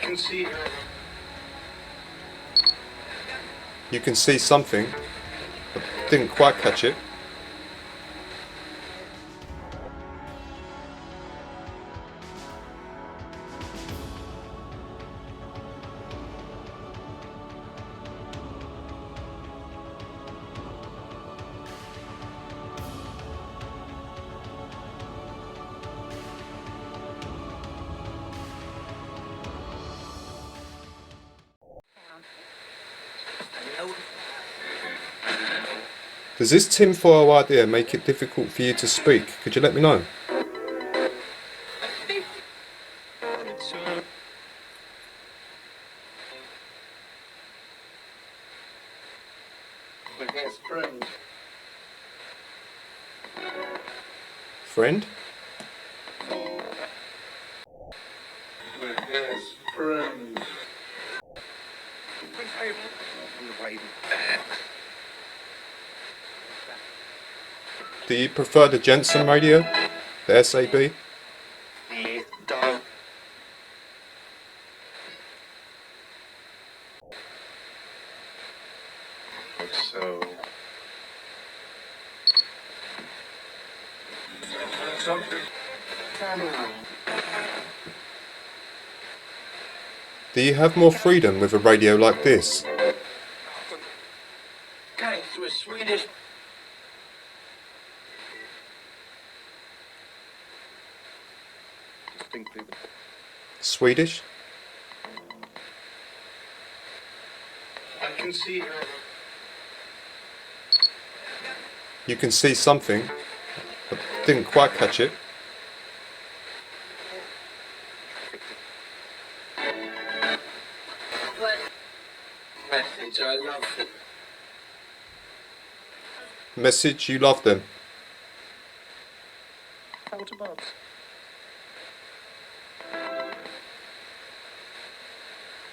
can see. You can see something. I didn't quite catch it. Does this tinfoil idea make it difficult for you to speak? Could you let me know? Friend. Friend? Yes, friend. Do you prefer the Jensen radio? The SAB? So. Do you have more freedom with a radio like this? Going to a Swedish. Distinctly. Swedish? I can see her. You can see something. I didn't quite catch it. Message, I love it. Message, you love them. What about?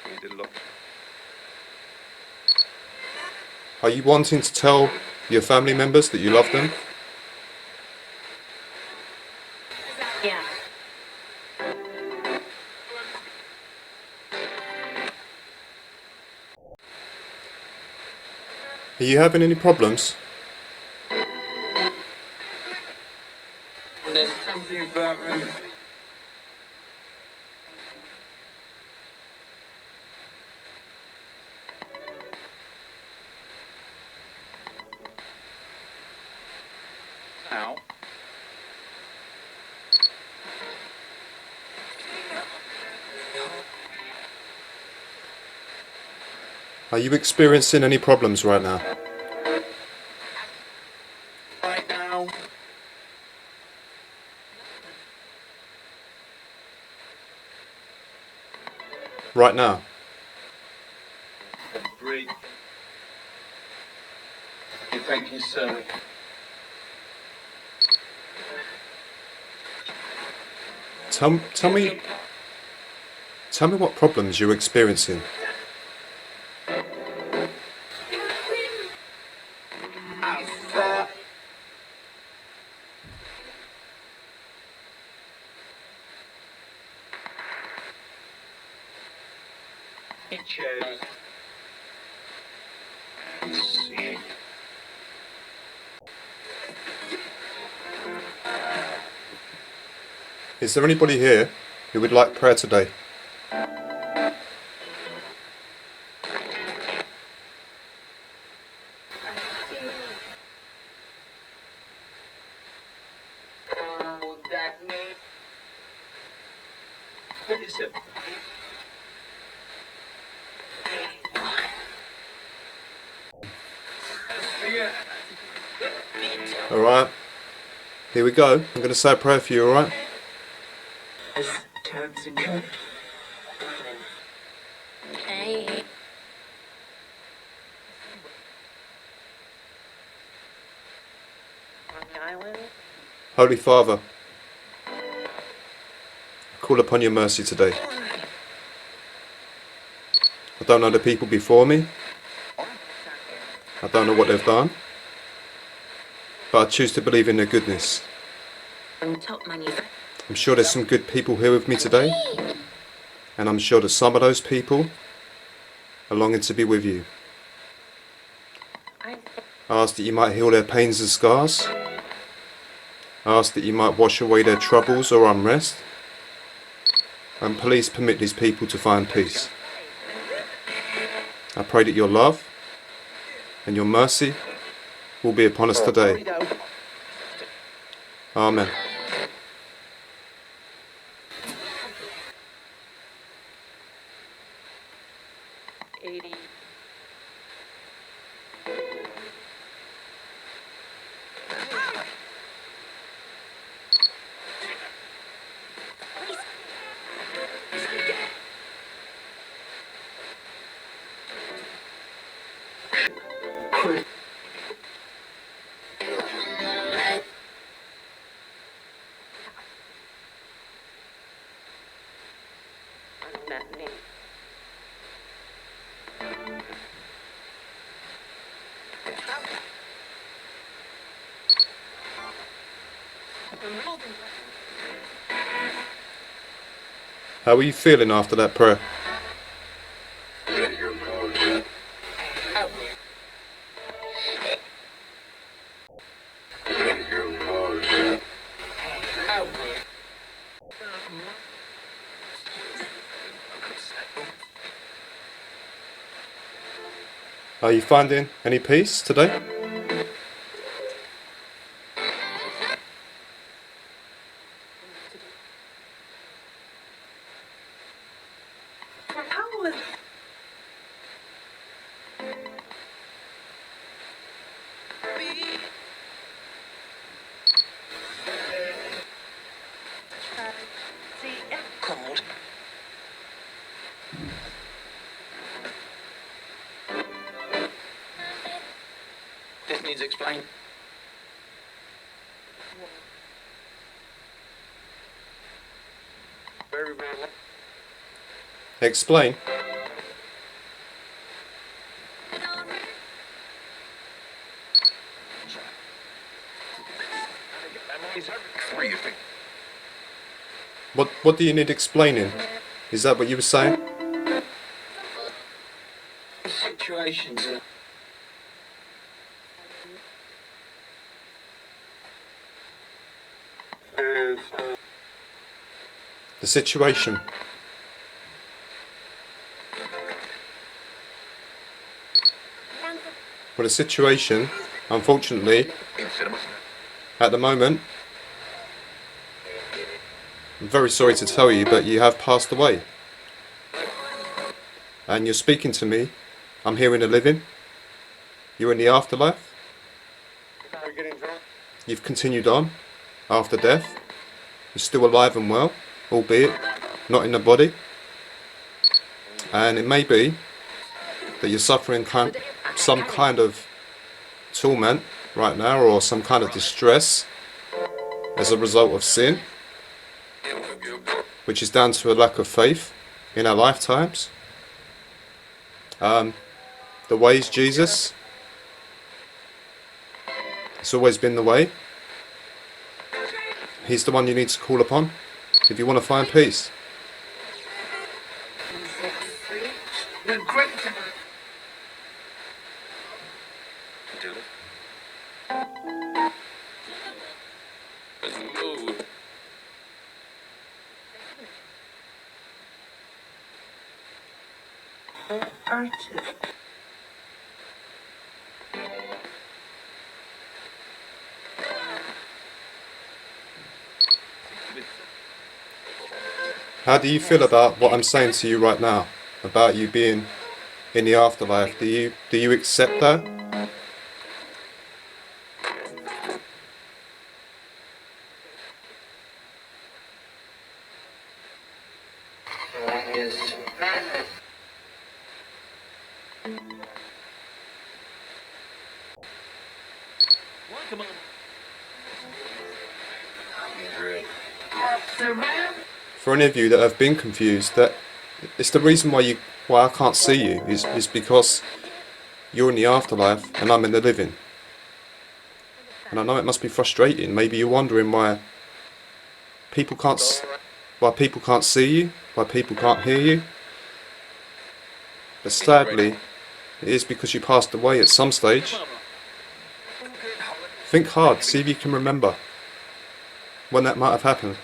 We did a lot. Are you wanting to tell your family members that you love them? Yeah. Are you having any problems? There's something about me. Now. Are you experiencing any problems right now? Right now. Right now? Breathe. Thank you, sir. Tell me what problems you're experiencing. Pictures. See. Is there anybody here who would like prayer today? That name. What is it? Alright. Here we go. I'm going to say a prayer for you, alright? Terms and conditions. Hey. On the island? Holy Father, I call upon your mercy today. I don't know the people before me. I don't know what they've done. But I choose to believe in their goodness. I'm sure there's some good people here with me today. And I'm sure that some of those people are longing to be with you. I I ask that you might heal their pains and scars. I ask that you might wash away their troubles or unrest. And please permit these people to find peace. I pray that your love and your mercy will be upon us today. Amen. that name. How are you feeling after that prayer? Are you finding any peace today? Cold. This needs explain. Very, very. Explain. What do you think? What do you need explaining? Is that what you were saying? Situations. The situation. Well, the situation, unfortunately, at the moment, I'm very sorry to tell you, but you have passed away. And you're speaking to me. I'm here in the living. You're in the afterlife. You've continued on after death. You're still alive and well, albeit not in the body. And it may be that you're suffering some kind of torment right now, or some kind of distress as a result of sin, which is down to a lack of faith in our lifetimes. The way is Jesus. It's always been the way. He's the one you need to call upon if you want to find peace. How do you feel about what I'm saying to you right now, about you being in the afterlife? Do you accept that? For any of you that have been confused, that it's the reason why I can't see you is because you're in the afterlife and I'm in the living. And I know it must be frustrating. Maybe you're wondering why people can't see you, why people can't hear you. But sadly, it is because you passed away at some stage. Think hard, see if you can remember when that might have happened.